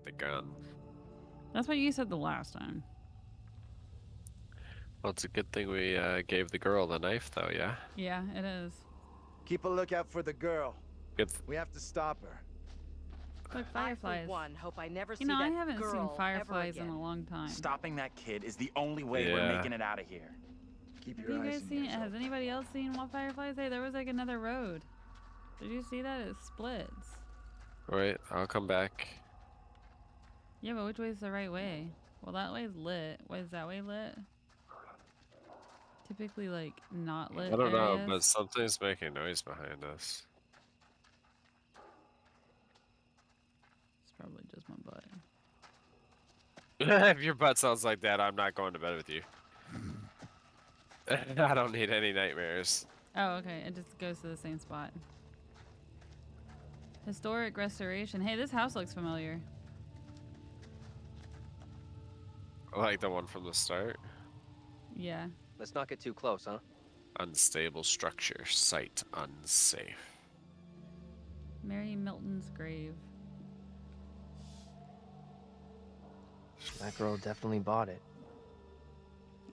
the gun. That's what you said the last time. Well, it's a good thing we gave the girl the knife, though, yeah? Yeah, it is. Keep a lookout for the girl. Good. We have to stop her. Look, I, for fireflies. one, hope I never see You know, I that haven't seen girl fireflies ever in again. a long time. Stopping that kid is the only way we're Yeah. making it out of here. Keep Have your you eyes guys and seen? ears Has open. anybody else seen what fireflies? Hey, there was like another road. Did you see that? It splits. Alright, I'll come back. Yeah, but which way is the right way? Well, that way's lit. Why is that way lit? Typically, like, not lit I don't know, areas. but something's making noise behind us. It's probably just my butt. If your butt sounds like that, I'm not going to bed with you. I don't need any nightmares. Oh, okay. It just goes to the same spot. Historic restoration. Hey, this house looks familiar. I like the one from the start. Yeah. Let's not get too close, huh? Unstable structure. Site unsafe. Mary Milton's grave. That girl definitely bought it.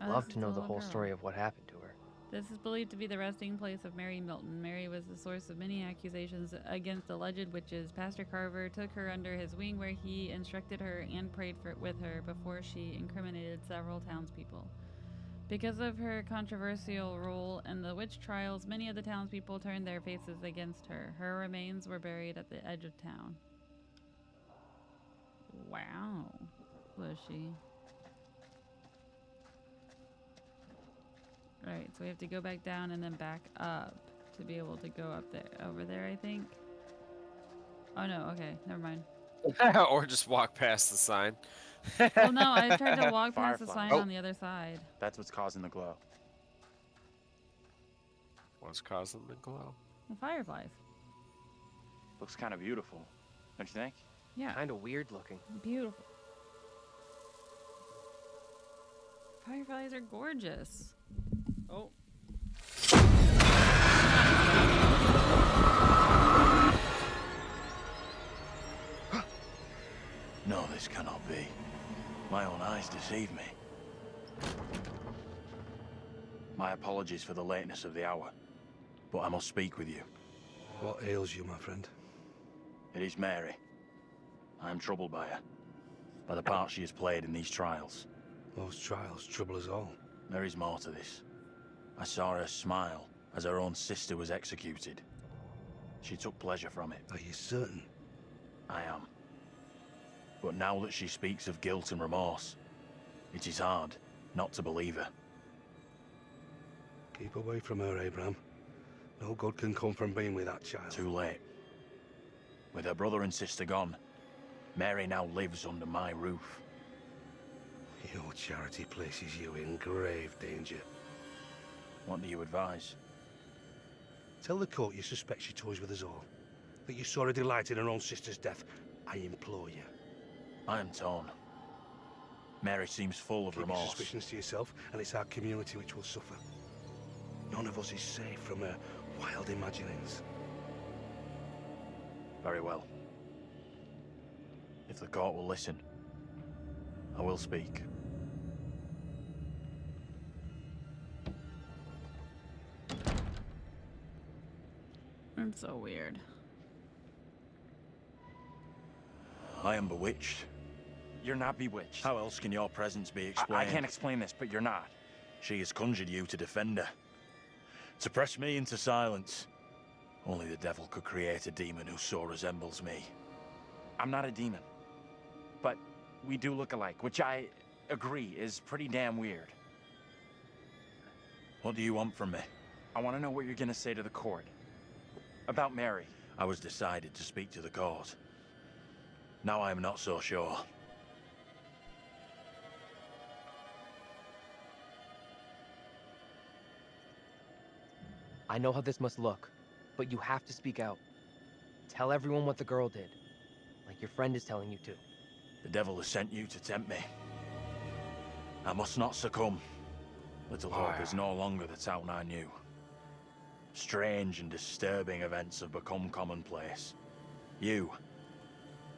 Oh, Love this to is know the little whole girl. story of what happened to her. This is believed to be the resting place of Mary Milton. Mary was the source of many accusations against alleged witches. Pastor Carver took her under his wing where he instructed her and prayed with her before she incriminated several townspeople. Because of her controversial role in the witch trials, many of the townspeople turned their faces against her. Her remains were buried at the edge of town. Wow. Was she? Alright, so we have to go back down and then back up to be able to go up there. Over there, I think. Oh no, okay, never mind. Or just walk past the sign. Well, no, I tried to walk past the Fireflies. sign on the other side. That's what's causing the glow. What's causing the glow? The fireflies. Looks kind of beautiful, don't you think? Yeah, Kinda weird looking. beautiful. Fireflies are gorgeous. Oh. No, this cannot be. My own eyes deceive me. My apologies for the lateness of the hour, but I must speak with you. What ails you, my friend? It is Mary. I am troubled by her, by the part she has played in these trials. Those trials trouble us all. There is more to this. I saw her smile as her own sister was executed. She took pleasure from it. Are you certain? I am. But now that she speaks of guilt and remorse, it is hard not to believe her. Keep away from her, Abraham. No good can come from being with that child. Too late. With her brother and sister gone, Mary now lives under my roof. Your charity places you in grave danger. What do you advise? Tell the court you suspect she toys with us all. That you saw her delight in her own sister's death. I implore you. I am torn. Mary seems full of Keep your remorse. suspicions to yourself, and it's our community which will suffer. None of us is safe from her wild imaginings. Very well. If the court will listen, I will speak. It's so weird. I am bewitched. You're not bewitched. How else can your presence be I explained? can't explain this, but you're not. She has conjured you to defend her. To press me into silence. Only the devil could create a demon who so resembles me. I'm not a demon. But we do look alike, which I agree is pretty damn weird. What do you want from me? I want to know what you're gonna say to the court. About Mary. I was decided to speak to the court. Now I am not so sure. I know how this must look, but you have to speak out. Tell everyone what the girl did, like your friend is telling you to. The devil has sent you to tempt me. I must not succumb. LittleHope is no longer the town I knew. Strange and disturbing events have become commonplace. You,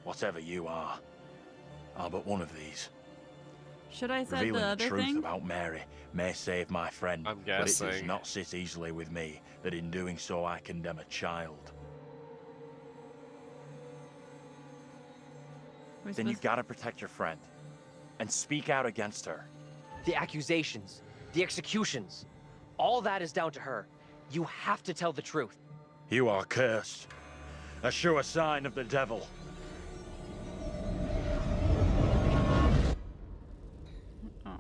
whatever you are, are but one of these. Should I say Revealing the the other truth thing? about Mary may save my friend, I'm but it does guessing. not sit easily with me that in doing so I condemn a child. We're Then you supposed- gotta protect your friend. And speak out against her. The accusations, the executions, all that is down to her. You have to tell the truth. You are cursed. A sure sign of the devil. Aw,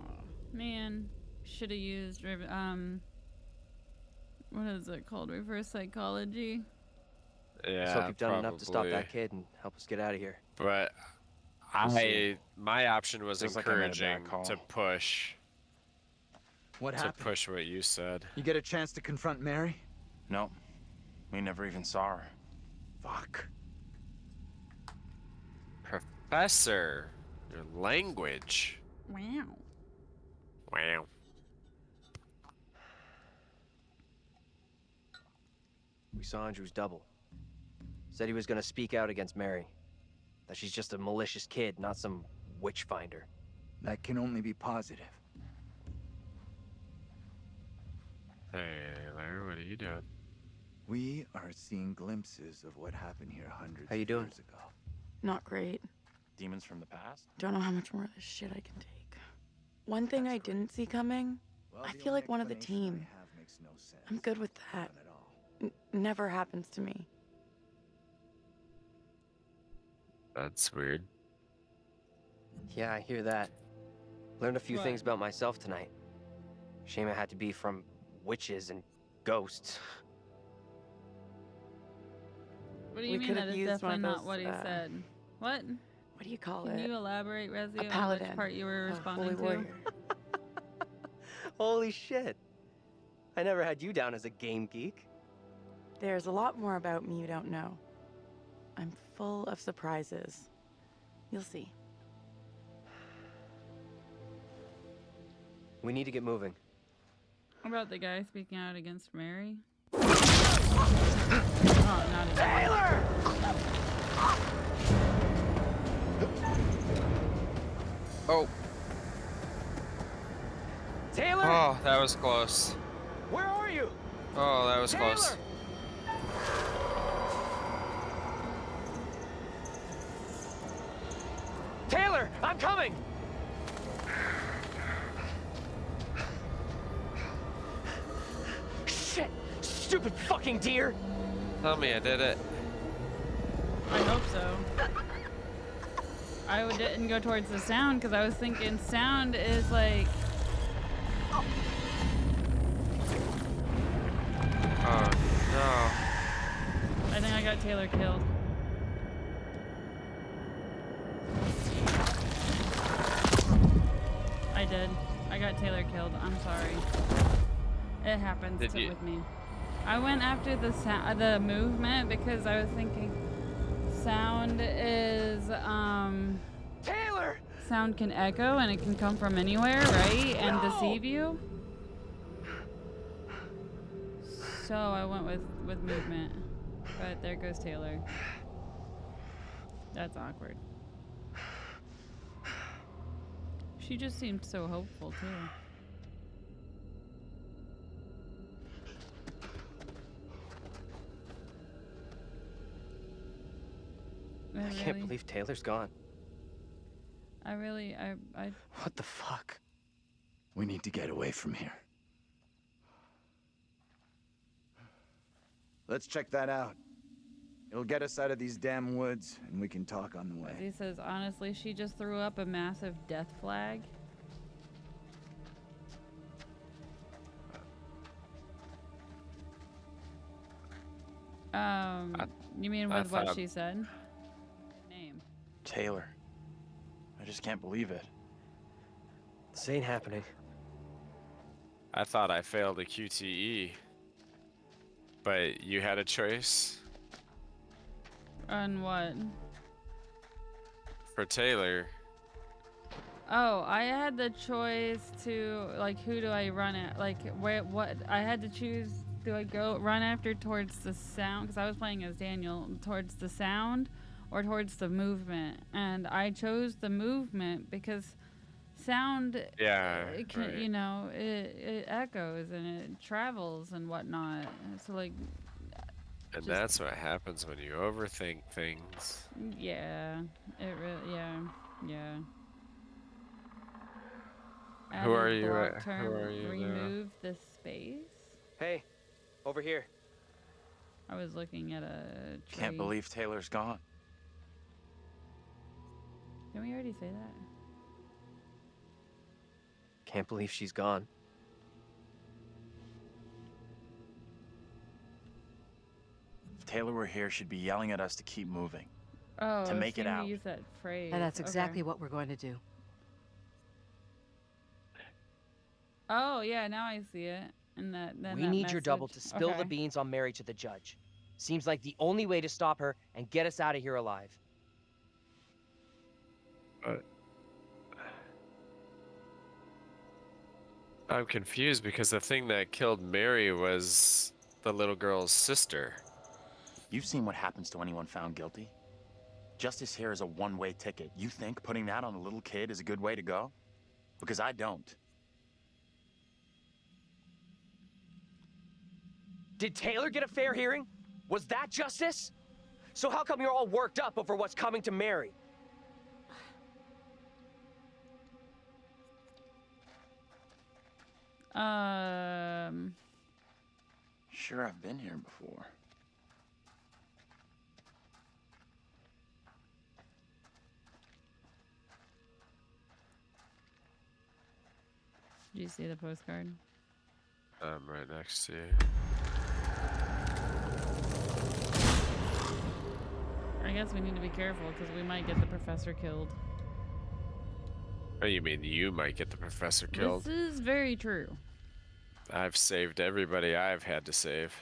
man, should have used what is it called? Reverse psychology. Yeah, Let's hope you've done enough to stop probably. that kid and help us get out of here. But my option was Feels like I made a bad encouraging call. to push What to happened? push what you said. You get a chance to confront Mary? No, we never even saw her. Fuck. Professor, your language. Wow. Wow. We saw Andrew's double. Said he was gonna speak out against Mary. That she's just a malicious kid, not some witch finder. That can only be positive. Taylor, what are you doing? We are seeing glimpses of what happened here hundreds How you of doing? years ago. Not great. Demons from the past? Don't know how much more of this shit I can take. One thing I didn't see coming, Well, I the feel only like one of the explanation team. I have makes no sense. I'm good with that. None at all. Never happens to me. That's weird. Yeah, I hear that. Learned a few What? things about myself tonight. Shame it had to be from witches and ghosts. What do you We mean could that have is used definitely one of not those, what he said? What? What do you call Can it? you elaborate, Resi, A on which paladin. part you were A responding holy to? warrior. Holy shit. I never had you down as a game geek. There's a lot more about me you don't know. I'm full of surprises. You'll see. We need to get moving. About the guy speaking out against Mary? Oh, not again. Taylor! Oh, Taylor! oh, that was close. Where are you? Oh, that was Taylor! close. Taylor, I'm coming! Shit! Stupid fucking deer! Tell me I did it. I hope so. I didn't go towards the sound because I was thinking sound is like. Oh no. I think I got Taylor killed. I did. I got Taylor killed. I'm sorry. It happens Did you- with me. I went after the the movement because I was thinking sound is Taylor! sound can echo and it can come from anywhere, right? And No! deceive you. So I went with movement. But there goes Taylor. That's awkward. She just seemed so hopeful too. I can't believe Taylor's gone. I What the fuck? We need to get away from here. Let's check that out. It'll get us out of these damn woods, and we can talk on the way. He says, honestly, she just threw up a massive death flag. You mean I with what thought- she said? Name. Taylor. I just can't believe it. This ain't happening. I thought I failed a QTE. But you had a choice On what? for Taylor. Oh, I had the choice to, like, who do I run at? Like, what? I had to choose, do I go run after towards the sound? Because I was playing as Daniel, towards the sound, or towards the movement. And I chose the movement because sound, Yeah, it can, right. you know, it echoes and it travels and whatnot. So like, And just, that's what happens when you overthink things. yeah, it really, yeah. Who are Added you? block Who term, are you now? remove the space. Hey, over here. I was looking at a tree. Can't believe Taylor's gone. Didn't we already say that? Can't believe she's gone. If Taylor were here, she'd be yelling at us to keep moving. Oh, To make it seeing you out. use that phrase. And that's Okay. exactly what we're going to do. Oh yeah, now I see it. And that then We that need your double to message. spill the Okay. beans on Mary to the judge. Seems like the only way to stop her and get us out of here alive. I'm confused because the thing that killed Mary was the little girl's sister. You've seen what happens to anyone found guilty. Justice here is a one-way ticket. You think putting that on a little kid is a good way to go? Because I don't. Did Taylor get a fair hearing? Was that justice? So how come you're all worked up over what's coming to Mary? Sure, I've been here before. Did you see the postcard? I'm right next to you. I guess we need to be careful because we might get the professor killed. Oh, you mean you might get the professor killed? This is very true. I've saved everybody I've had to save.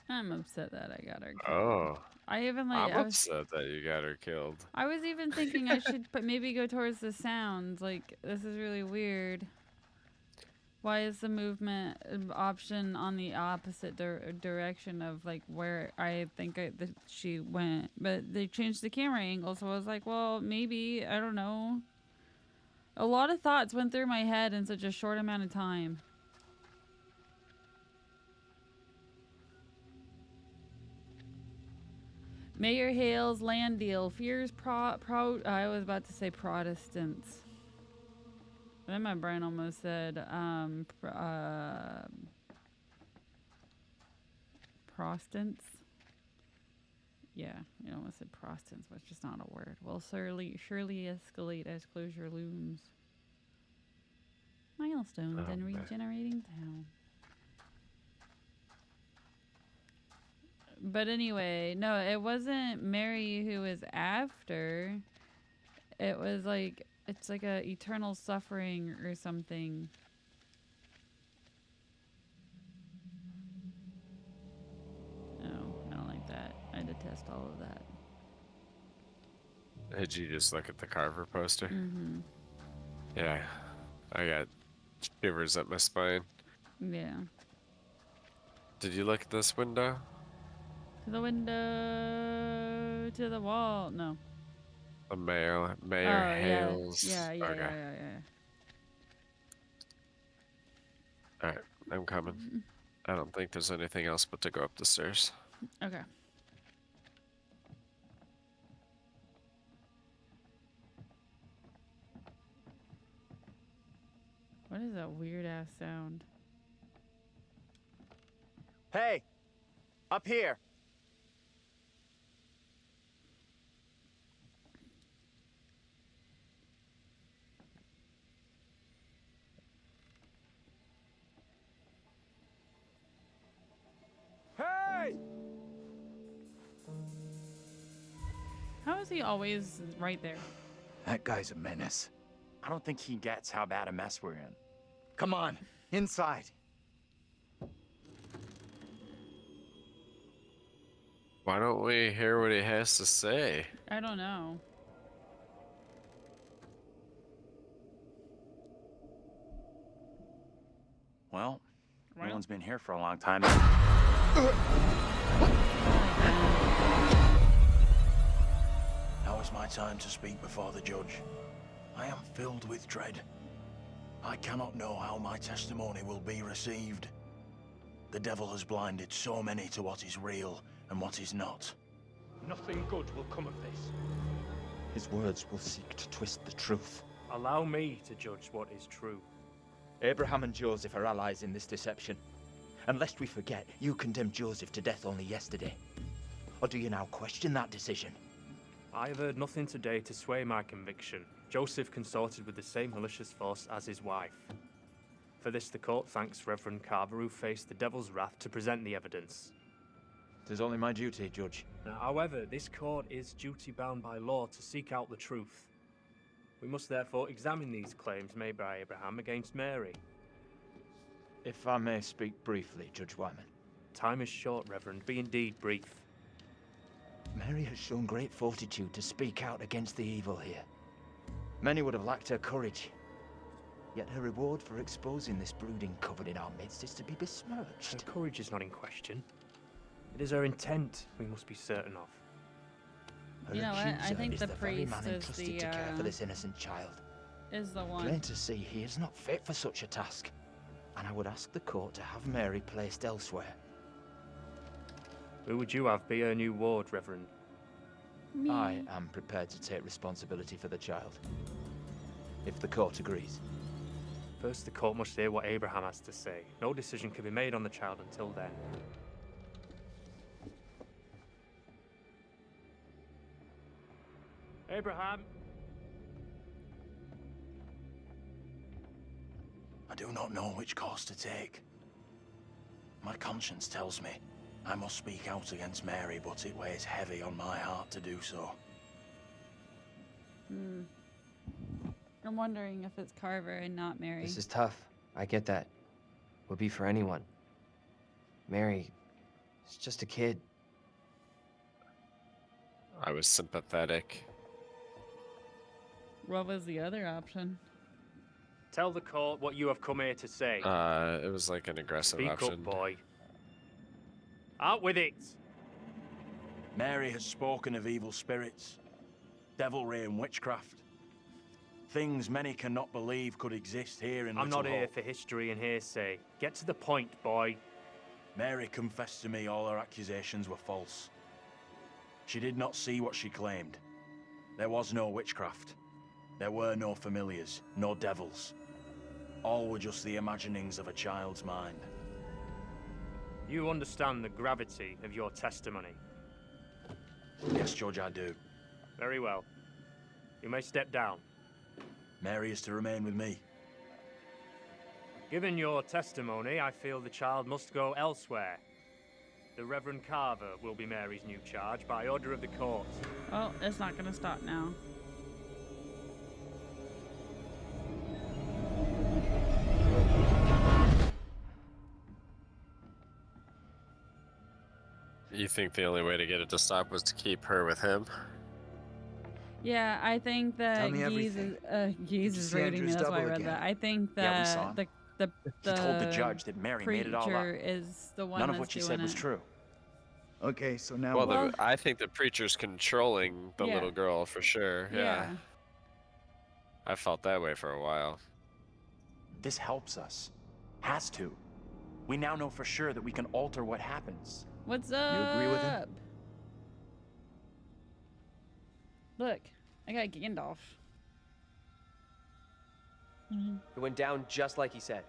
I'm upset that I got her killed. Oh. I even like. I'm upset that you got her killed. I was even thinking I should maybe go towards the sounds. Like, this is really weird. Why is the movement option on the opposite direction of like where I think that she went? But they changed the camera angle, so I was like, well, maybe, I don't know. A lot of thoughts went through my head in such a short amount of time. Mayor Hale's land deal fears I was about to say Protestants. Then my brain almost said Protestants. Yeah, it almost said Protestants, but it's just not a word. Will surely escalate as closure looms. Milestones in regenerating town. But anyway, no, it wasn't Mary who was after. It was like, it's like a eternal suffering or something. No, I don't like that. I detest all of that. Did you just look at the Carver poster? Mm-hmm. Yeah. I got shivers up my spine. Yeah. Did you look at this window? To the window, to the wall. No. The Mayor Oh, Hale's. yeah. Okay. Yeah. Alright, I'm coming. I don't think there's anything else but to go up the stairs. Okay. What is that weird ass sound? Hey! Up here! Hey! How is he always right there? That guy's a menace. I don't think he gets how bad a mess we're in. Come on, inside. Why don't we hear what he has to say? I don't know. Well, no Well. one's been here for a long time. Now is my time to speak before the judge. I am filled with dread. I cannot know how my testimony will be received. The devil has blinded so many to what is real and what is not. Nothing good will come of this. His words will seek to twist the truth. Allow me to judge what is true. Abraham and Joseph are allies in this deception. And lest we forget, you condemned Joseph to death only yesterday. Or do you now question that decision? I have heard nothing today to sway my conviction. Joseph consorted with the same malicious force as his wife. For this the court thanks Reverend Carver, who faced the devil's wrath to present the evidence. It is only my duty, Judge. Now, however, this court is duty-bound by law to seek out the truth. We must therefore examine these claims made by Abraham against Mary. If I may speak briefly, Judge Wyman. Time is short, Reverend. Be indeed brief. Mary has shown great fortitude to speak out against the evil here. Many would have lacked her courage. Yet her reward for exposing this brooding coven in our midst is to be besmirched. Her courage is not in question. It is her intent we must be certain of. Her You know what? I accuser think is the the very priest man is entrusted the, to care for this innocent child. Is the one. Plain to see he is not fit for such a task. And I would ask the court to have Mary placed elsewhere. Who would you have be her new ward, Reverend? Me. I am prepared to take responsibility for the child. If the court agrees. First, the court must hear what Abraham has to say. No decision can be made on the child until then. Abraham! I do not know which course to take. My conscience tells me I must speak out against Mary, but it weighs heavy on my heart to do so. I'm wondering if it's Carver and not Mary. This is tough. I get that. Would be for anyone. Mary is just a kid. I was sympathetic. What was the other option? Tell the court what you have come here to say. It was like an aggressive Speak option. up, boy. Out with it! Mary has spoken of evil spirits, devilry and witchcraft. Things many cannot believe could exist here in I'm not here LittleHope. for history and hearsay. Get to the point, boy. Mary confessed to me all her accusations were false. She did not see what she claimed. There was no witchcraft. There were no familiars, no devils. All were just the imaginings of a child's mind. You understand the gravity of your testimony. Yes, Judge, I do. Very well. You may step down. Mary is to remain with me. Given your testimony, I feel the child must go elsewhere. The Reverend Carver will be Mary's new charge by order of the court. Well, it's not gonna stop now. You think the only way to get it to stop was to keep her with him? Yeah, I think that Tell me Geese everything. is see rating me. Andrew's That's why I double read again? that. I think Yeah, we that saw him. the He told the judge that Mary made it all preacher up. is the one None of that's what she doing said was it. true. Okay, so now Well, what? I think the preacher's controlling the Yeah. little girl for sure. Yeah. I felt that way for a while. This helps us. Has to. We now know for sure that we can alter what happens. What's up? agree with him? Look, I got Gandalf. It went down just like he said.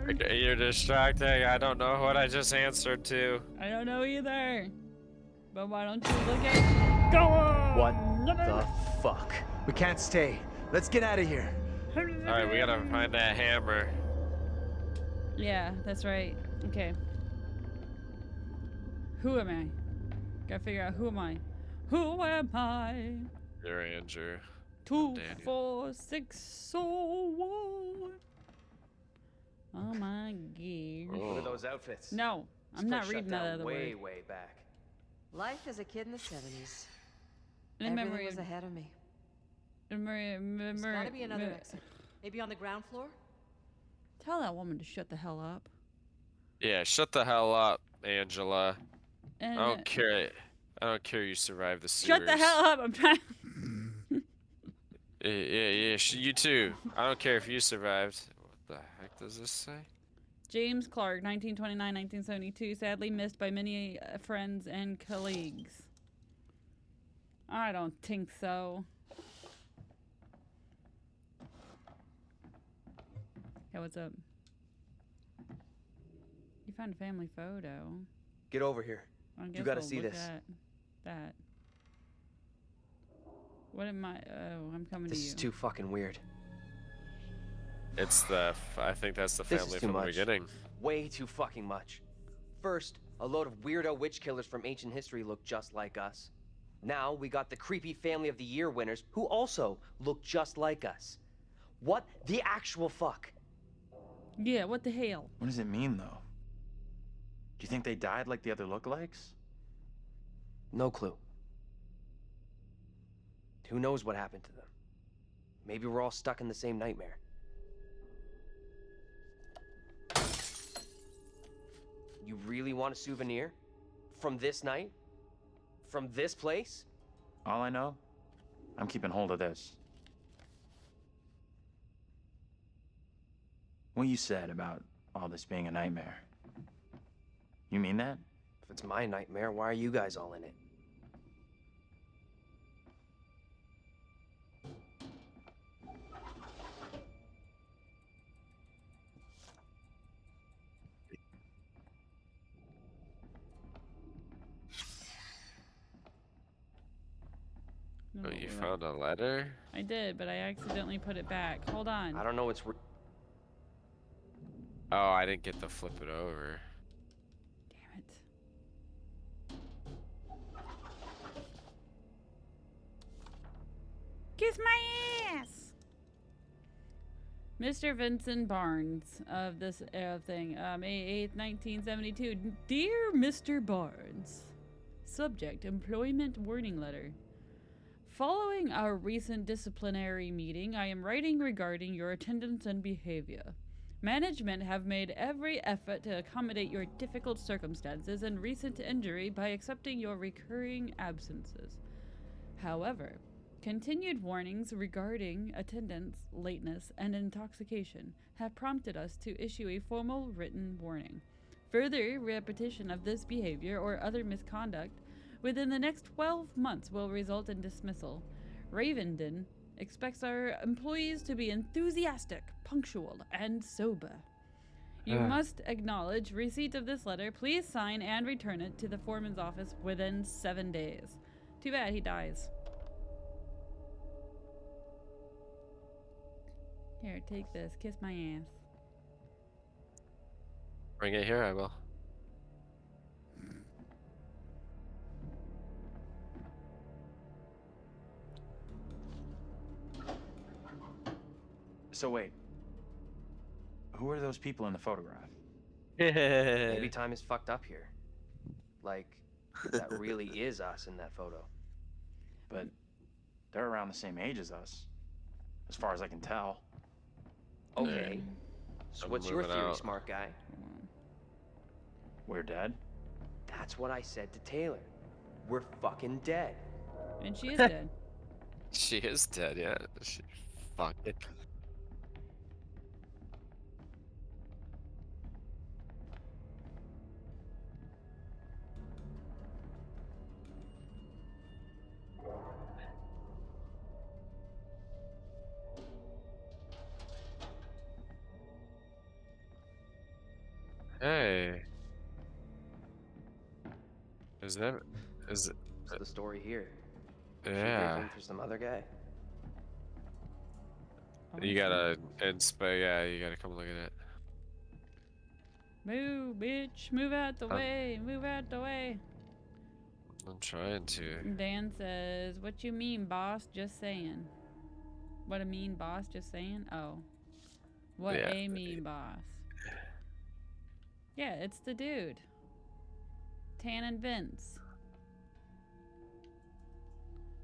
Okay, you're distracting. I don't know what I just answered to. I don't know either. But why don't you look at... Go on! What the fuck? We can't stay. Let's get out of here. Alright, we gotta find that hammer. Yeah, that's right. Okay. Who am I? Gotta figure out who am I. Who am I? You're Andrew. 2, Daniel. 4, 6, so 1. Oh my god. What are those outfits? No, I'm This not place reading shut that down other way, word. way back. Life as a kid in the 70s. In Everything memory was of, ahead of me. There's gotta be another exit. Maybe on the ground floor? Tell that woman to shut the hell up. Yeah, shut the hell up, Angela. And I don't care. I don't care you survived the sewers. shut the hell up! I'm trying. Yeah, you too. I don't care if you survived. What the heck does this say? James Clark, 1929-1972, sadly missed by many friends and colleagues. I don't think so. Hey, what's up? You found a family photo. Get over here. I guess You gotta we'll see look this. at that. What am I? Oh, I'm coming to This you. is too fucking weird. It's the. I think that's the This family is too from the much. beginning. Way too fucking much. First, a load of weirdo witch killers from ancient history look just like us. Now we got the creepy Family of the Year winners who also look just like us. What the actual fuck? Yeah, what the hell? What does it mean, though? Do you think they died like the other lookalikes? No clue. Who knows what happened to them? Maybe we're all stuck in the same nightmare. You really want a souvenir? From this night? From this place? All I know, I'm keeping hold of this. What you said about all this being a nightmare. You mean that? If it's my nightmare, why are you guys all in it? No, Oh, you found a letter? I did, but I accidentally put it back. Hold on. I don't know what's. Oh, I didn't get to flip it over. Damn it. Kiss my ass! Mr. Vincent Barnes of this thing, May 8th, 1972. Dear Mr. Barnes, subject, employment warning letter. Following our recent disciplinary meeting, I am writing regarding your attendance and behavior. Management have made every effort to accommodate your difficult circumstances and recent injury by accepting your recurring absences. However, continued warnings regarding attendance, lateness, and intoxication have prompted us to issue a formal written warning. Further repetition of this behavior or other misconduct within the next 12 months will result in dismissal. Ravenden expects our employees to be enthusiastic, punctual, and sober. You must acknowledge receipt of this letter. Please sign and return it to the foreman's office within 7 days. Too bad he dies. Here, take this. Kiss my ass. Bring it here, I will. So wait, who are those people in the photograph? Maybe time is fucked up here. Like, that really is us in that photo. But they're around the same age as us, as far as I can tell. Okay. So I'm what's your moving theory, out. smart guy? We're dead? That's what I said to Taylor. We're fucking dead. And she is dead. She is dead, yeah. She fucking. Hey. Is that is it? What's the story here? She Yeah. working for some other guy. You gotta yeah, you gotta come look at it. Move, bitch. Move out the Huh? way. Move out the way. I'm trying to. Dan says, what you mean, boss? Just saying. What a mean boss? Just saying? Oh. What Yeah. a mean boss. Yeah, it's the dude. Tan and Vince.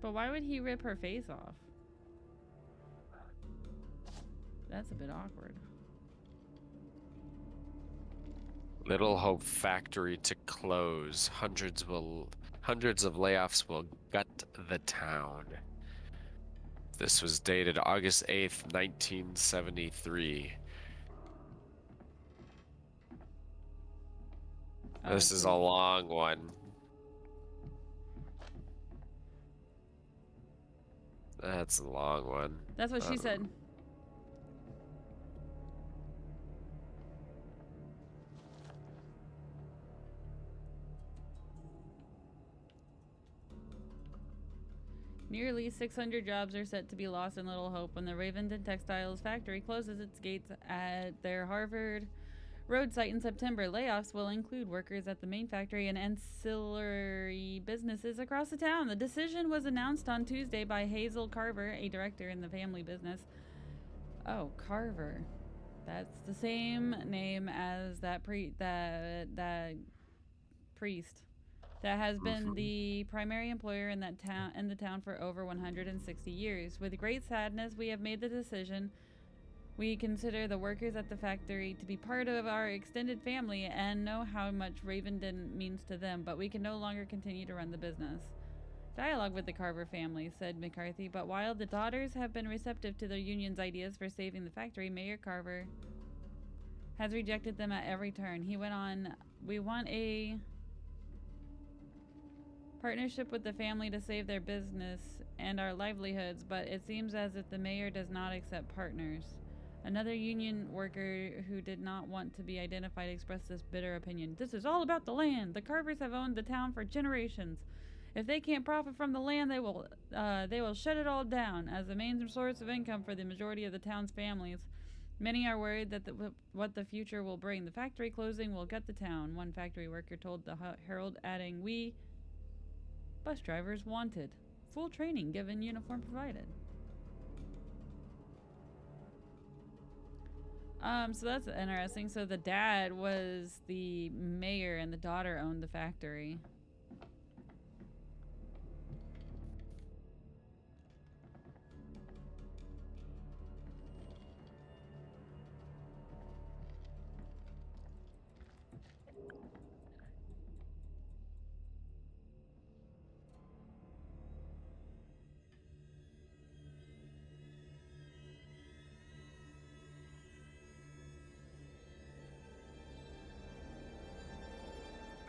But why would he rip her face off? That's a bit awkward. LittleHope factory to close. Hundreds of layoffs will gut the town. This was dated August 8th, 1973. Oh, This is a long one. That's a long one. That's what she said. Nearly 600 jobs are set to be lost in LittleHope when the Ravenden Textiles factory closes its gates at their Harvard Road site in September. Layoffs will include workers at the main factory and ancillary businesses across the town. The decision was announced on Tuesday by Hazel Carver, a director in the family business. Oh, Carver. That's the same name as that priest that has been the primary employer in the town for over 160 years. With great sadness, we have made the decision. We consider the workers at the factory to be part of our extended family and know how much Ravenden means to them, but we can no longer continue to run the business. Dialogue with the Carver family, said McCarthy, but while the daughters have been receptive to the union's ideas for saving the factory, Mayor Carver has rejected them at every turn. He went on, we want a partnership with the family to save their business and our livelihoods, but it seems as if the mayor does not accept partners. Another union worker who did not want to be identified expressed this bitter opinion. This is all about the land. The Carvers have owned the town for generations. If they can't profit from the land, they will shut it all down as the main source of income for the majority of the town's families. Many are worried that what the future will bring. The factory closing will gut the town, one factory worker told the Herald, adding, we bus drivers wanted. Full training given, uniform provided. So that's interesting. So the dad was the mayor and the daughter owned the factory.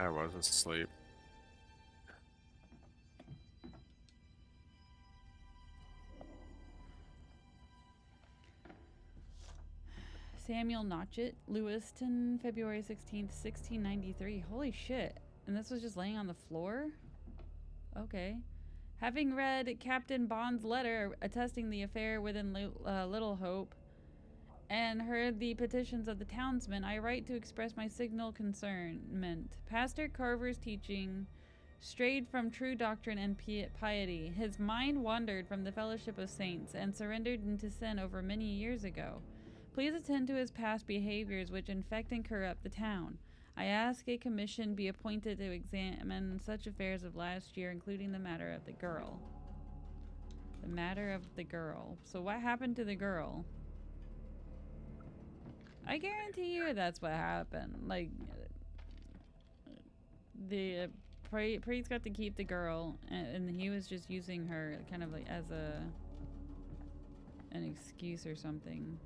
I was asleep. Samuel Notchett, Lewiston, February 16th, 1693. Holy shit. And this was just laying on the floor? Okay. Having read Captain Bond's letter attesting the affair within LittleHope and heard the petitions of the townsmen, I write to express my signal concernment. Pastor Carver's teaching strayed from true doctrine and piety. His mind wandered from the fellowship of saints and surrendered into sin over many years ago. Please attend to his past behaviors which infect and corrupt the town. I ask a commission be appointed to examine such affairs of last year, including the matter of the girl. The matter of the girl. So what happened to the girl? I guarantee you that's what happened. Like, the priest got to keep the girl, and he was just using her kind of like as an excuse or something.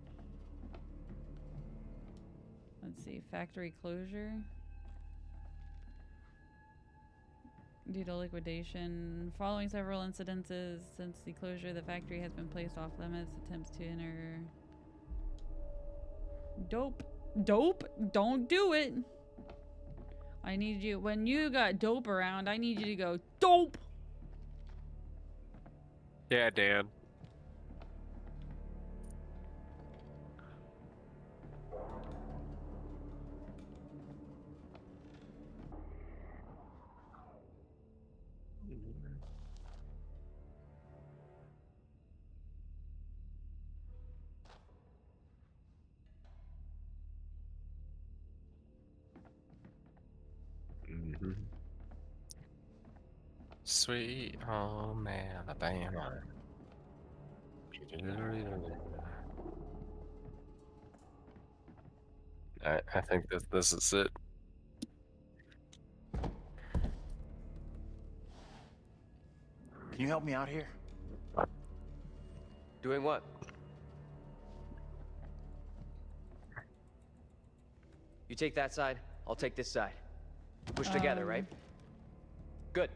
Let's see, factory closure. Due to liquidation. Following several incidences since the closure, the factory has been placed off limits. Attempts to enter. Dope. Dope? Don't do it. I need you, when you got dope around, I need you to go, dope! Yeah, Dan. Sweet home Alabama. I think this is it. Can you help me out here? Doing what? You take that side, I'll take this side. Push together, right? Good.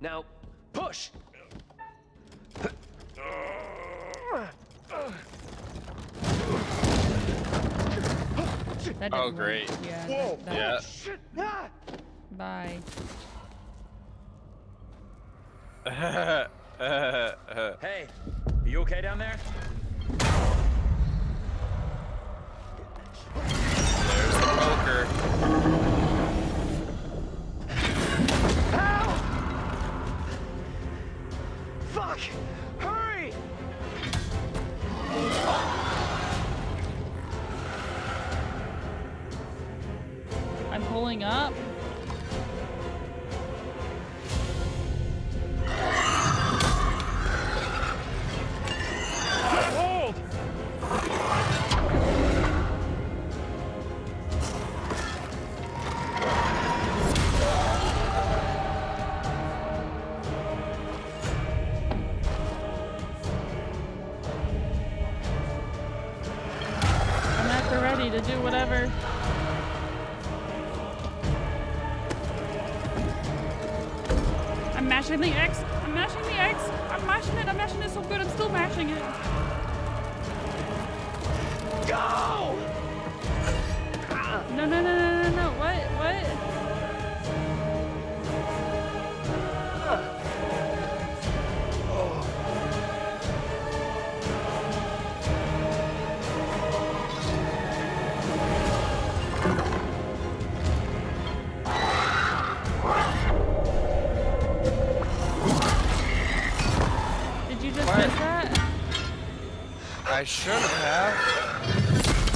Now, push! That Oh, didn't great. work. Yeah. Whoa! Yeah. Shit! Ah! Bye. Hey, are you okay down there? There's the poker. Help! Fuck! Hurry! I'm pulling up. Hold! I'm at the ready to do whatever. I'm mashing the X. I'm mashing the X. I'm mashing it. I'm mashing it so good. I'm still mashing it. Go! No, no, no, no, no, no. What? What? Did you just miss that? I should have.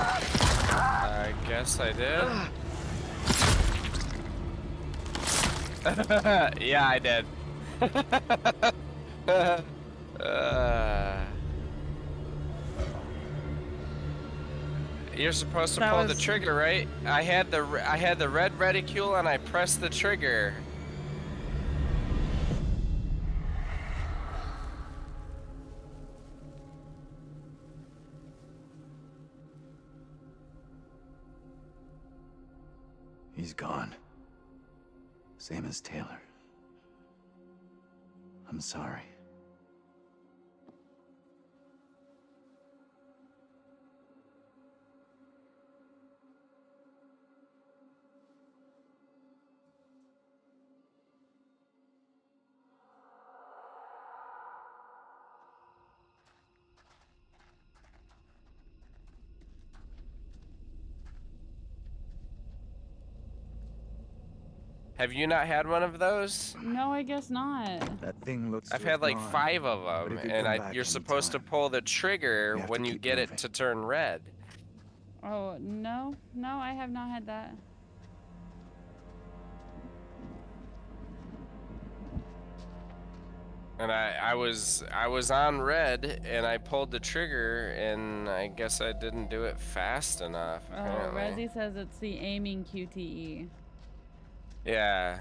I guess I did. Yeah, I did. You're supposed to That pull the was- trigger, right? I had the red reticule and I pressed the trigger. He's gone. Same as Taylor. I'm sorry. Have you not had one of those? No, I guess not. That thing looks. I've had like 5 of But them, if you and come back you're supposed to anytime, pull the trigger we have when to you keep get moving. it to turn red. Oh, no. No, I have not had that. And I was on red, and I pulled the trigger, and I guess I didn't do it fast enough. Oh, Apparently. Resi says it's the aiming QTE. Yeah.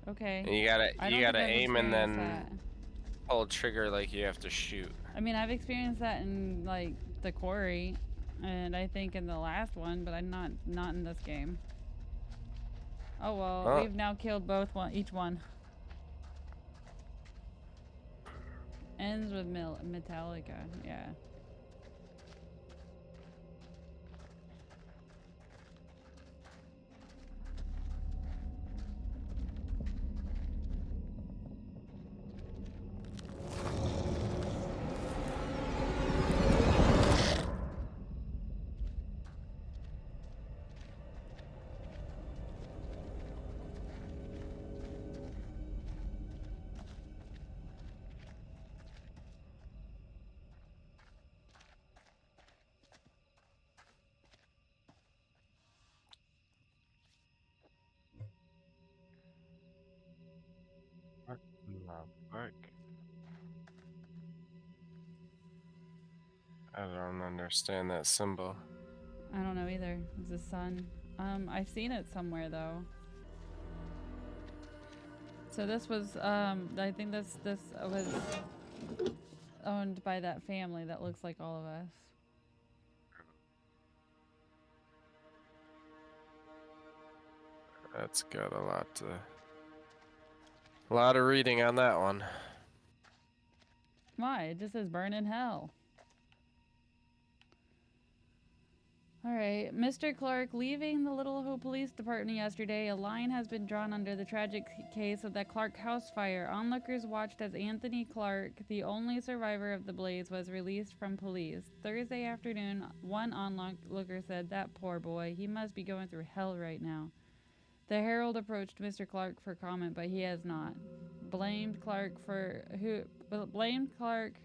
Okay. And you gotta I don't you gotta think I've aim and then experienced pull trigger like you have to shoot. I mean, I've experienced that in like the quarry, and I think in the last one, but I'm not in this game. Oh well, Oh. we've now killed each one. Ends with Metallica, yeah. I don't understand that symbol. I don't know either. It's the sun. I've seen it somewhere though. So this was, I think this was owned by that family that looks like all of us. That's got a lot of reading on that one. Why? It just says burn in hell. Alright, Mr. Clark leaving the LittleHope Police Department yesterday, a line has been drawn under the tragic case of that Clark house fire. Onlookers watched as Anthony Clark, the only survivor of the blaze, was released from police. Thursday afternoon, one onlooker said, "That poor boy, he must be going through hell right now." The Herald approached Mr. Clark for comment, but he has not. Blamed Clark,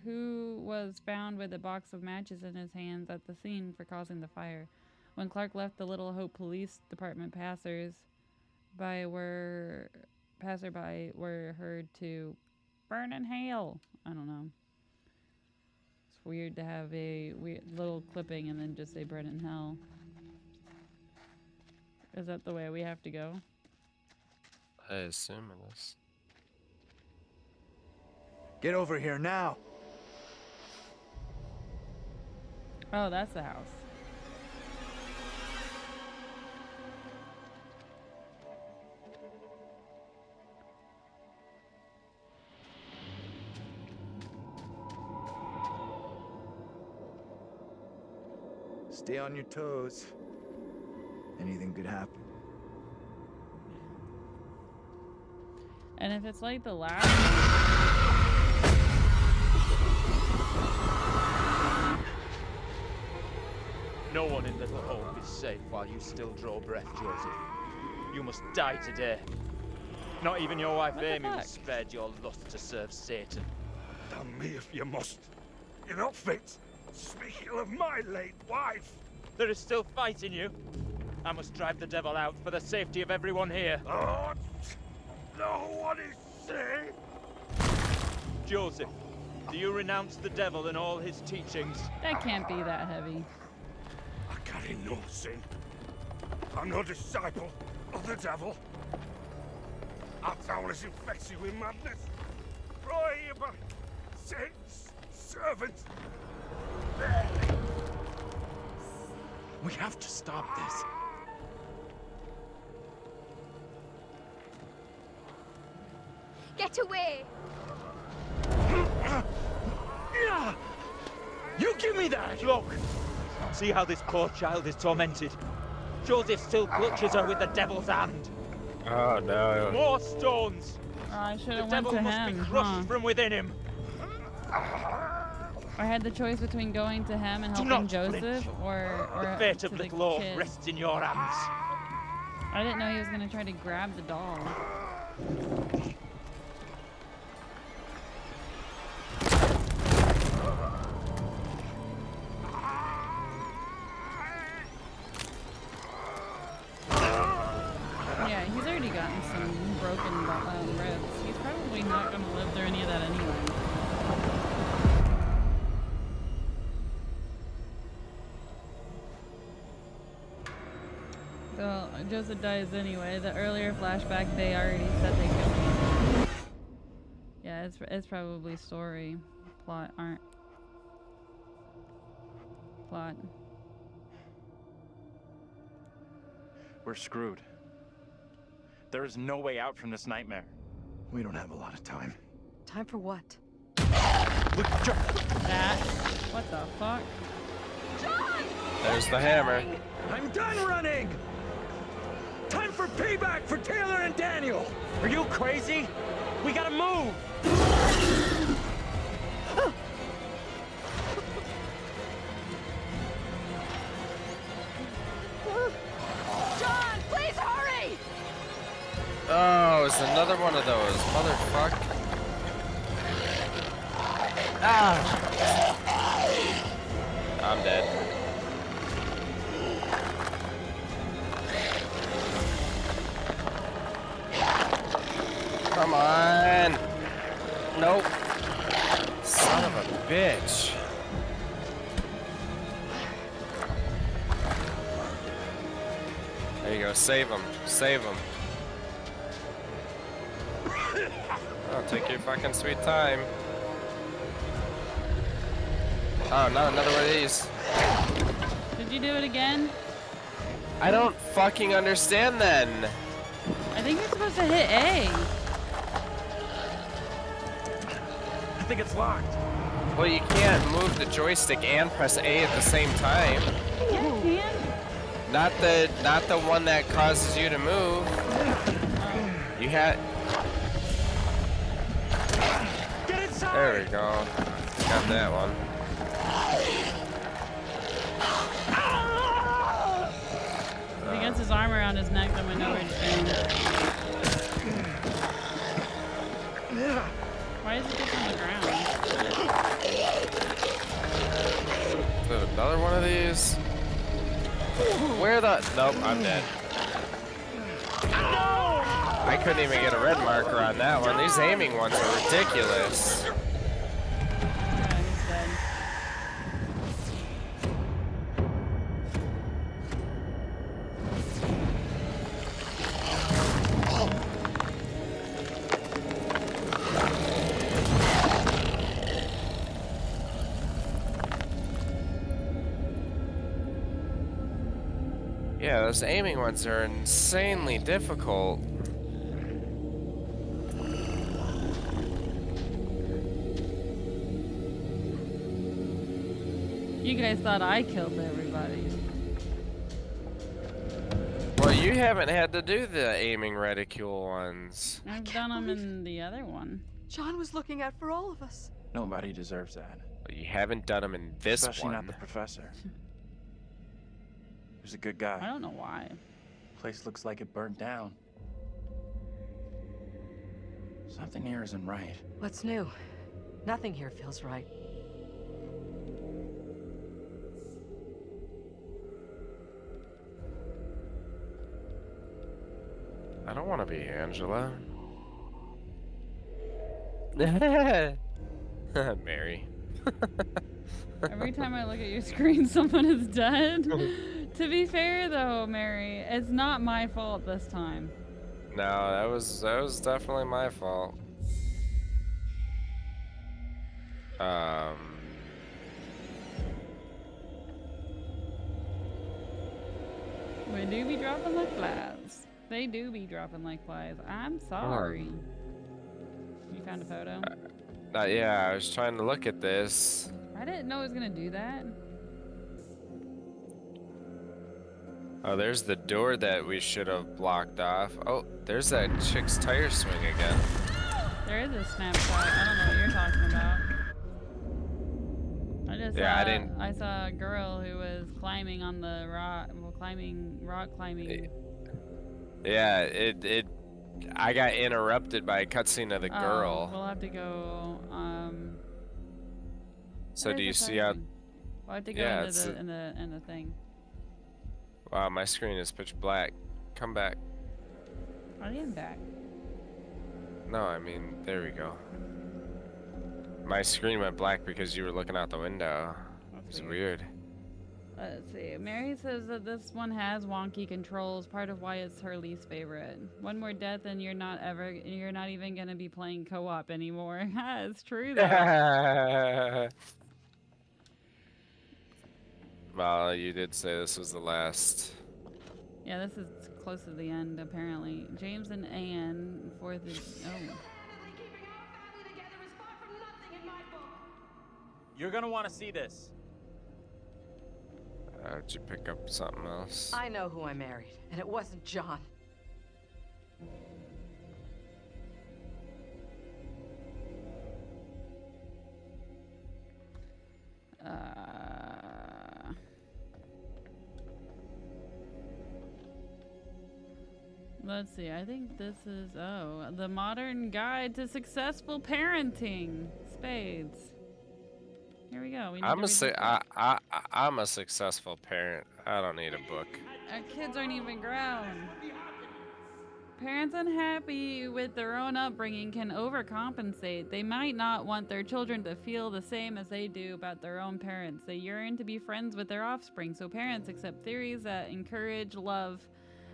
who was found with a box of matches in his hands at the scene, for causing the fire. When Clark left the LittleHope Police Department, passerby were heard to burn in hell. I don't know. It's weird to have a little clipping and then just say burn in hell. Is that the way we have to go? I assume it is. Get over here now. Oh, that's the house. Stay on your toes. Anything could happen. And if it's like the last No one in LittleHope is safe while you still draw breath, Joseph. You must die today. Not even your wife Amy was spared your lust to serve Satan. Damn me if you must. You're not fit. Speaking of my late wife. There is still fight in you. I must drive the devil out for the safety of everyone here. Oh, no one is safe. Joseph, do you renounce the devil and all his teachings? That can't be that heavy. I carry no sin. I'm no disciple of the devil. Our town is infected with madness. Brought here by Satan's servants. We have to stop this. Get away! You give me that! Look! See how this poor child is tormented. Joseph still clutches her with the devil's hand. Oh no. More stones! I should have The went devil to must him, be crushed from within him. I had the choice between going to him and helping Joseph or The fate to of the LittleHope kid. rests in your hands. I didn't know he was gonna try to grab the doll. Yeah, he's already gotten some broken ribs. He's probably not gonna live through any of that anyway. So Joseph dies anyway. The earlier flashback, they already said they could. Yeah, it's probably story, plot. We're screwed. There is no way out from this nightmare. We don't have a lot of time. Time for what? Look, That. What the fuck? There's the hammer. I'm done running! Time for payback for Taylor and Daniel! Are you crazy? We gotta move! John, please hurry! Oh, it's another one of those. Motherfuck. Ah! I'm dead. Come on! Nope. Son of a bitch. There you go. Save him. Save him. Oh, take your fucking sweet time. Oh, not another one of these. Did you do it again? I don't fucking understand then. I think you're supposed to hit A. I think it's locked. Well, you can't move the joystick and press A at the same time. Yeah, you can. Not the one that causes you to move. You had. Get inside. There we go. Got that one. If he gets his arm around his neck, then we know where he's going. Why is he just on the ground? Is there another one of these? Where the? Nope, I'm dead. I couldn't even get a red marker on that one. These aiming ones are ridiculous. Yeah, he's dead. Yeah, those aiming ones are insanely difficult. You guys thought I killed everybody. Well, you haven't had to do the aiming reticule ones. I've done them in the other one. John was looking out for all of us. Nobody deserves that. But you haven't done them in this Especially one. not the professor. He's a good guy. I don't know why. Place looks like it burnt down. Something here isn't right. What's new? Nothing here feels right. I don't want to be Angela. Mary. Every time I look at your screen, someone is dead. To be fair, though, Mary, it's not my fault this time. No, that was definitely my fault. We do be dropping like flies. They do be dropping like flies. I'm sorry. You found a photo? Yeah, I was trying to look at this. I didn't know it was gonna do that. Oh, there's the door that we should have blocked off. Oh, there's that chick's tire swing again. There is a snapshot. I don't know what you're talking about. I saw a girl who was climbing on the rock, rock climbing. Yeah, I got interrupted by a cutscene of the girl. We'll have to go. So do you see how? We'll have to go into in the thing. Wow, my screen is pitch black. Come back. I am back. No, I mean, there we go. My screen went black because you were looking out the window. It's weird. Let's see. Mary says that this one has wonky controls, part of why it's her least favorite. One more death and you're not even gonna be playing co-op anymore. It's true though. Well, you did say this was the last. Yeah, this is close to the end apparently. James and Anne, fourth is You're gonna want to see this. Did you pick up something else? I know who I married, and it wasn't John. Let's see, I think this is, the modern guide to successful parenting. Spades. Here we go. I'm a successful parent. I don't need a book. Our kids aren't even grown. Parents unhappy with their own upbringing can overcompensate. They might not want their children to feel the same as they do about their own parents. They yearn to be friends with their offspring, so parents accept theories that encourage love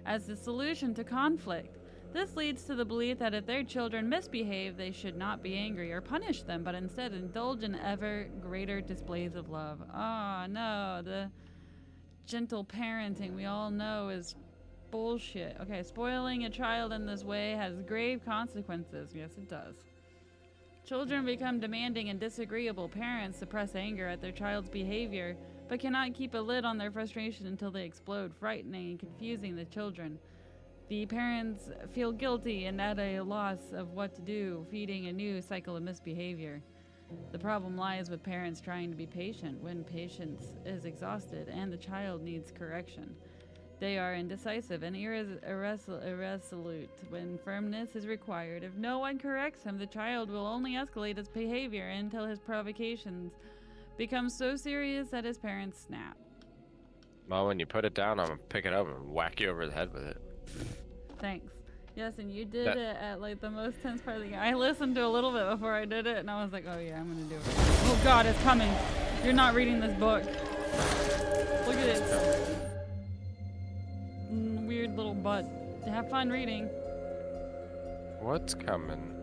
as the solution to conflict. This leads to the belief that if their children misbehave, they should not be angry or punish them, but instead indulge in ever greater displays of love. Oh no, the gentle parenting we all know is bullshit. Okay, spoiling a child in this way has grave consequences. Yes, it does. Children become demanding and disagreeable. Parents suppress anger at their child's behavior, but cannot keep a lid on their frustration until they explode, frightening and confusing the children. The parents feel guilty and at a loss of what to do, feeding a new cycle of misbehavior. The problem lies with parents trying to be patient when patience is exhausted and the child needs correction. They are indecisive and irresolute when firmness is required. If no one corrects him, the child will only escalate his behavior until his provocations become so serious that his parents snap. Well, when you put it down, I'm gonna pick it up and whack you over the head with it. Thanks. Yes, and you did it at like the most tense part of the game. I listened to a little bit before I did it, and I was like, oh yeah, I'm gonna do it. Oh god, it's coming. You're not reading this book. Look at it. Weird little butt. Have fun reading. What's coming?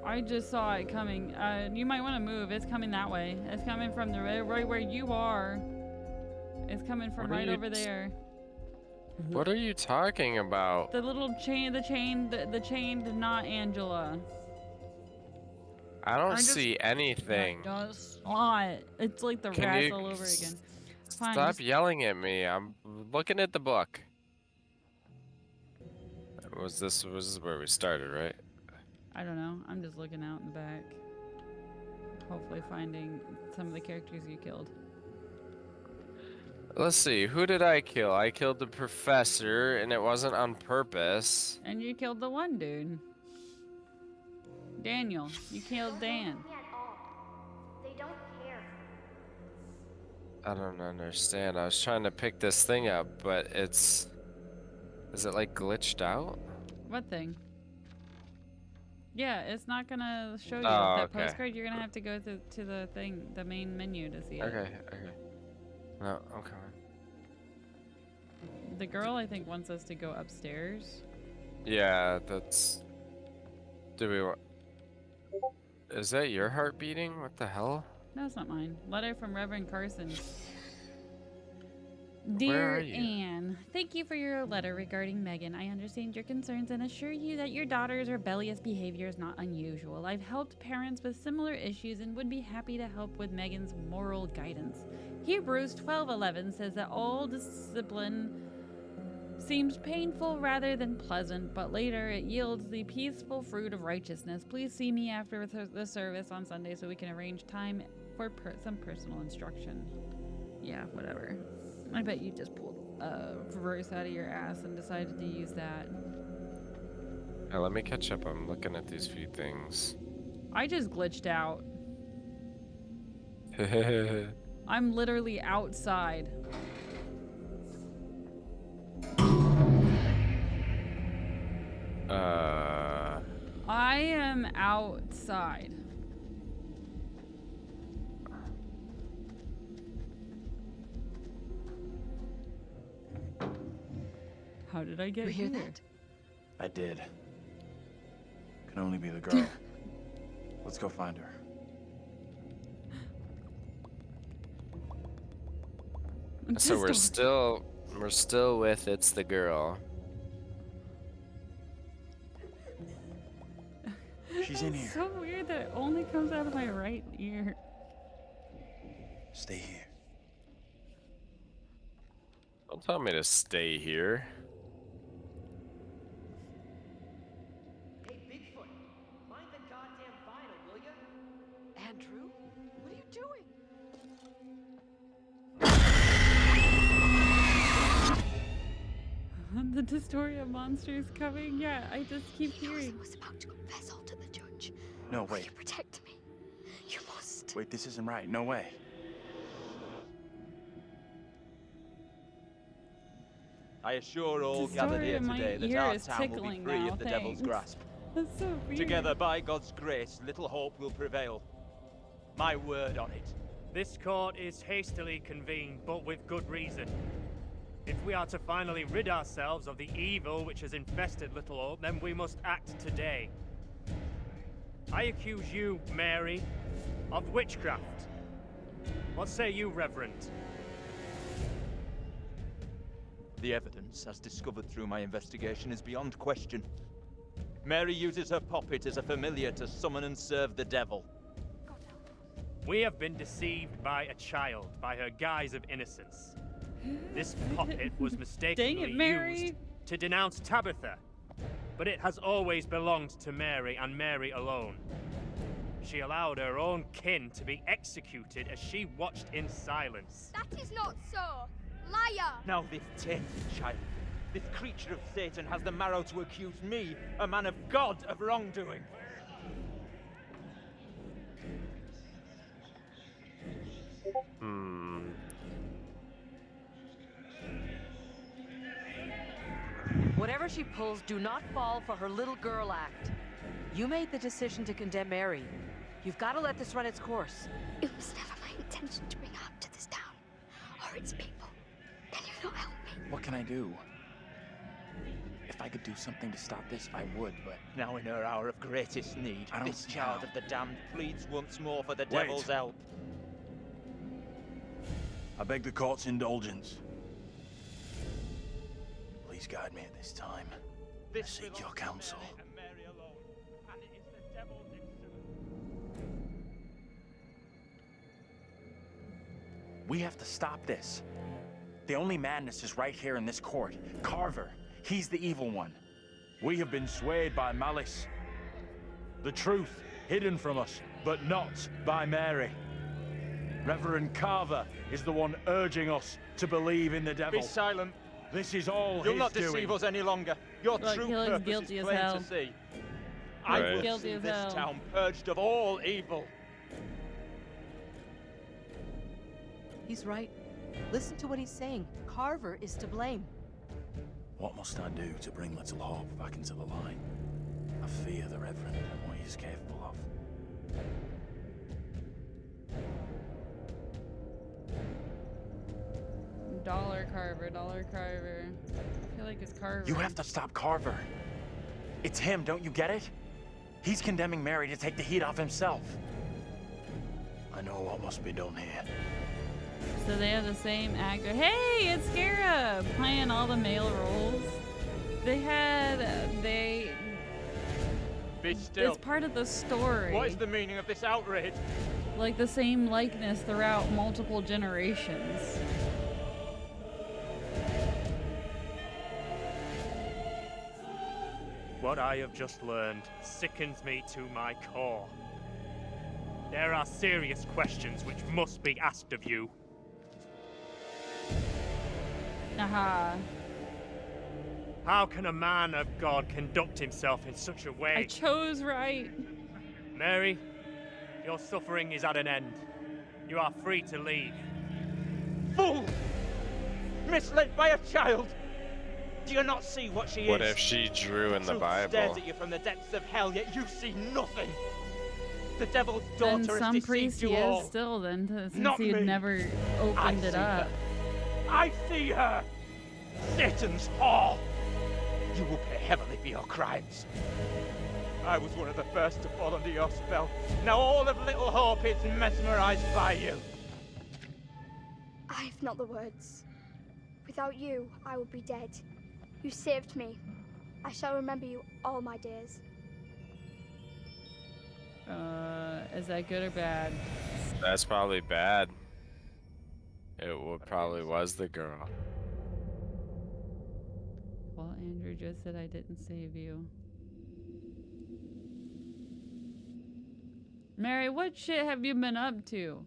I just saw it coming. You might want to move. It's coming that way. It's coming from the right where you are. It's coming from right over there. What are you talking about? The little chain, the chained, not Angela. I don't see anything. It's like the rats all over again. Fine, Stop yelling at me. I'm looking at the book. Was this where we started, right? I don't know. I'm just looking out in the back. Hopefully finding some of the characters you killed. Let's see. Who did I kill? I killed the professor, and it wasn't on purpose. And you killed the one dude. Daniel. You killed Dan. They don't care. I don't understand. I was trying to pick this thing up, but it's... Is it like glitched out? What thing? Yeah, it's not gonna show you Oh, that okay. postcard. You're gonna have to go to the thing, the main menu to see it. Okay. No, I'm coming. The girl, I think, wants us to go upstairs. Yeah, that's... Do we want... Is that your heart beating? What the hell? No, it's not mine. Letter from Reverend Carson. Where Dear are you? Anne, thank you for your letter regarding Megan. I understand your concerns and assure you that your daughter's rebellious behavior is not unusual. I've helped parents with similar issues and would be happy to help with Megan's moral guidance. Hebrews 12:11 says that all discipline seems painful rather than pleasant, but later it yields the peaceful fruit of righteousness. Please see me after the service on Sunday so we can arrange time for some personal instruction. Yeah, whatever. I bet you just pulled a verse out of your ass and decided to use that. Hey, let me catch up. I'm looking at these few things. I just glitched out. I'm literally outside. I am outside. How did I get here? I did. Can only be the girl. Let's go find her. So we're still with it's the girl. She's in here. It's so weird that it only comes out of my right ear. Stay here. Don't tell me to stay here. Hey, Bigfoot, mind the goddamn vinyl, will ya? Andrew, what are you doing? The Dystoria monster's coming. Yeah, I just keep hearing. Was about to confess all to the judge. No, Will wait. you protect me? You must. Wait, this isn't right. No way. I assure all The gathered story here in my today that ear our is town will be tickling free now, of the devil's thanks. grasp. That's so weird. Together, by God's grace, LittleHope will prevail. My word on it. This court is hastily convened, but with good reason. If we are to finally rid ourselves of the evil which has infested LittleHope, then we must act today. I accuse you, Mary, of witchcraft. What say you, Reverend? The evidence, as discovered through my investigation, is beyond question. Mary uses her puppet as a familiar to summon and serve the devil. We have been deceived by a child, by her guise of innocence. This puppet was mistakenly used to denounce Tabitha, but it has always belonged to Mary and Mary alone. She allowed her own kin to be executed as she watched in silence. That is not so! Liar! Now this tainted child, this creature of Satan, has the marrow to accuse me, a man of God, of wrongdoing. Whatever she pulls, do not fall for her little girl act. You made the decision to condemn Mary. You've got to let this run its course. It was never my intention to bring harm to this town, or its people. Can you not help me? What can I do? If I could do something to stop this, I would, but... Now in her hour of greatest need, I don't this see child how. of the damned pleads once more for the devil's help. I beg the court's indulgence. Please guide me at this time. I seek your counsel. We have to stop this. The only madness is right here in this court. Carver, he's the evil one. We have been swayed by malice. The truth hidden from us, but not by Mary. Reverend Carver is the one urging us to believe in the devil. Be silent. This is all You'll his not doing. deceive us any longer. Your Look, true he looks purpose guilty is as plain hell. to see. Right. I will Guilty see as this hell. town purged of all evil. He's right. Listen to what he's saying. Carver is to blame. What must I do to bring LittleHope back into the line? I fear the Reverend and what he is capable of. Dollar Carver, Dollar Carver. I feel like it's Carver. You have to stop Carver. It's him, don't you get it? He's condemning Mary to take the heat off himself. I know what must be done here. So they have the same actor. Hey, it's Scarab playing all the male roles. They had Be still. It's part of the story. What is the meaning of this outrage? Like the same likeness throughout multiple generations. What I have just learned sickens me to my core. There are serious questions which must be asked of you. Aha. How can a man of God conduct himself in such a way? I chose right. Mary, your suffering is at an end. You are free to leave. Fool! Misled by a child! Do you not see what she What is? if she drew in the Truth Bible? stares at you from the depths of hell, yet you see nothing. The devil's And daughter has some deceived priest you he all. is still then, since Not he had me. never I opened it see up. her. I see her! Satan's whore! You will pay heavily for your crimes. I was one of the first to fall under your spell. Now all of LittleHope is mesmerized by you. I have not the words. Without you, I would be dead. You saved me. I shall remember you all my days. Is that good or bad? That's probably bad. Probably was the girl. Well, Andrew just said I didn't save you. Mary, what shit have you been up to?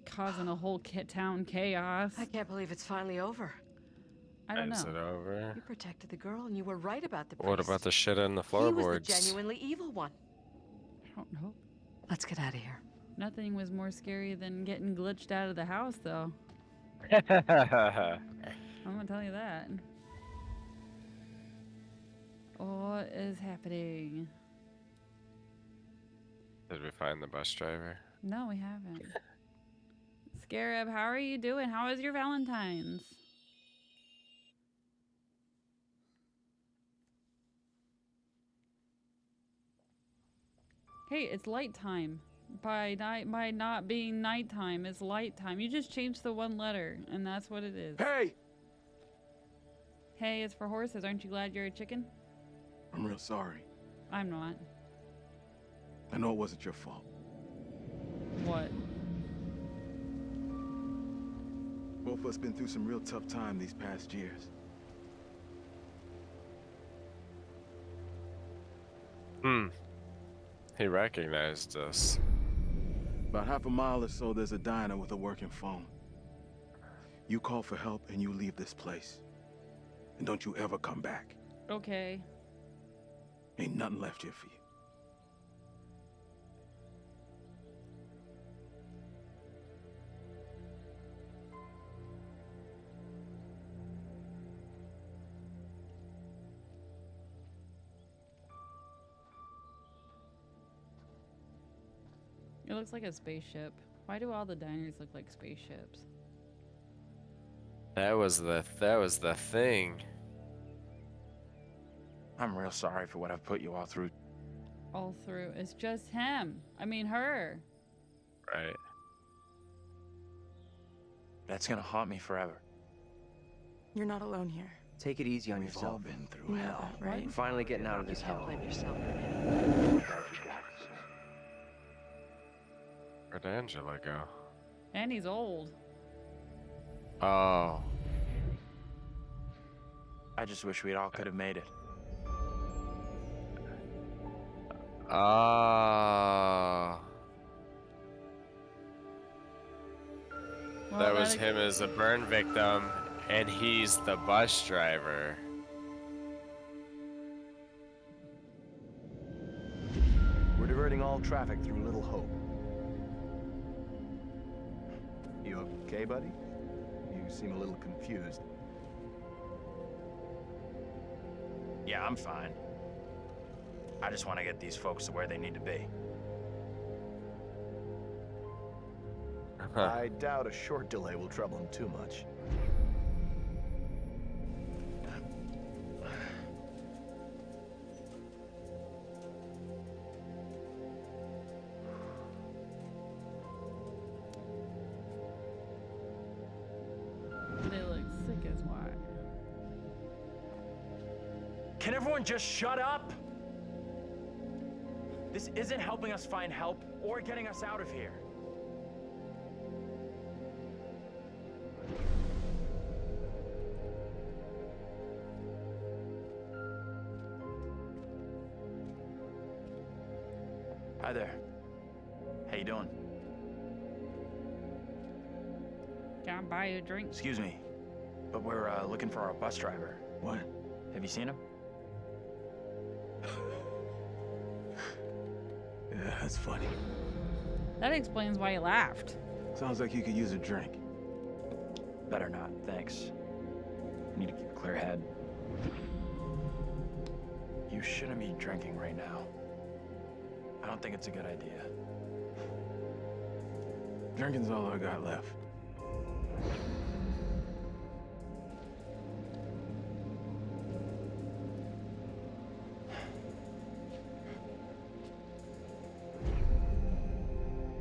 Causing a whole town chaos. I can't believe it's finally over. I don't Is know. it over? You protected the girl, and you were right about the What priest. about the shit in the He was the floorboards? genuinely evil one. I don't know. Let's get out of here. Nothing was more scary than getting glitched out of the house, though. Did I'm gonna tell you that. What is happening? we find the bus driver? No, we haven't. Scarab, how are you doing? How was your Valentine's? Hey, it's light time. By not being nighttime, it's light time. You just changed the one letter, and that's what it is. Hey! Hey, it's for horses. Aren't you glad you're a chicken? I'm real sorry. I'm not. I know it wasn't your fault. What? Both of us been through some real tough time these past years. He recognized us. About half a mile or so, there's a diner with a working phone. You call for help and you leave this place. And don't you ever come back. Okay. Ain't nothing left here for you. It looks like a spaceship. Why do all the diners look like spaceships? That was the thing. I'm real sorry for what I've put you all through. All through. It's just him. I mean, her. Right. That's gonna haunt me forever. You're not alone here. Take it easy on We've all yourself. been You through know hell. that, right? We're finally getting out of this hell. Blame yourself for anything. Where'd Angela go? And he's old. Oh. I just wish we all could have made it. Ah. Well, That was him as a burn victim, and he's the bus driver. We're diverting all traffic through LittleHope. You okay, buddy? You seem a little confused. Yeah, I'm fine. I just want to get these folks to where they need to be. I doubt a short delay will trouble him too much. They look sick as why. Can everyone just shut up? This isn't helping us find help or getting us out of here. Hi there. How you doing? Can I buy you a drink? Excuse me, but we're looking for our bus driver. What? Have you seen him? Yeah, that's funny. That explains why he laughed. Sounds like you could use a drink. Better not, thanks. Need to keep a clear head. You shouldn't be drinking right now. I don't think it's a good idea. Drinking's all I got left.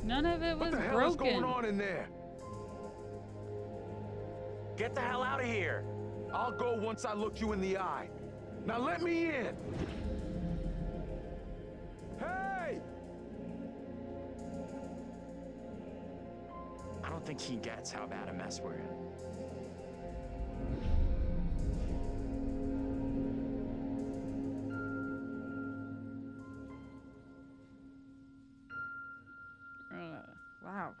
None of it was What the hell broken. is going on in there? Get the hell out of here! I'll go once I look you in the eye. Now let me in! Hey! I don't think he gets how bad a mess we're in. Wow.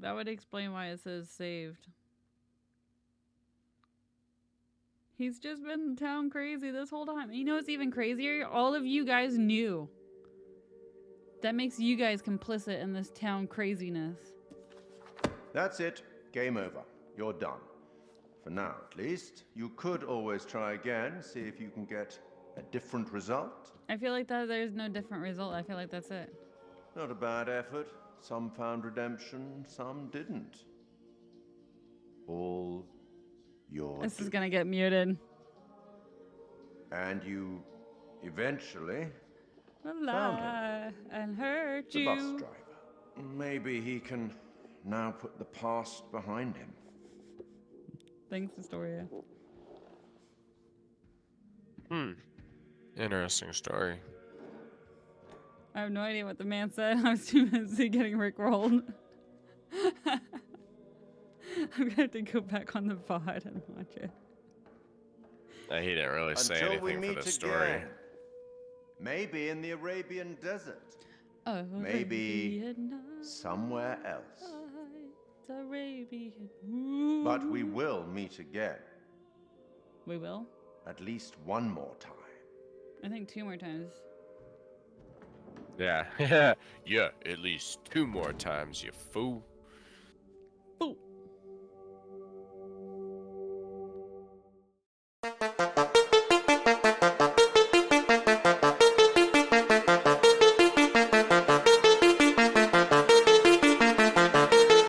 That would explain why it says saved. He's just been town crazy this whole time. You know what's even crazier? All of you guys knew. That makes you guys complicit in this town craziness. That's it. Game over. You're done. For now, at least. You could always try again, see if you can get a different result. I feel like that there's no different result. I feel like that's it. Not a bad effort. Some found redemption, some didn't. All your This is gonna get muted. And you eventually Lie and hurt the you. bus driver. Maybe he can now put the past behind him. Thanks, Astoria. Interesting story. I have no idea what the man said. I was too busy getting rickrolled. I'm gonna have to go back on the VOD and watch it. He didn't really say Until we anything for meet the story. again. Maybe in the Arabian desert. Oh, Maybe somewhere else. Arabian. But we will meet again. We will? At least one more time. I think 2 more times. Yeah. Yeah, at least 2 more times, you fool.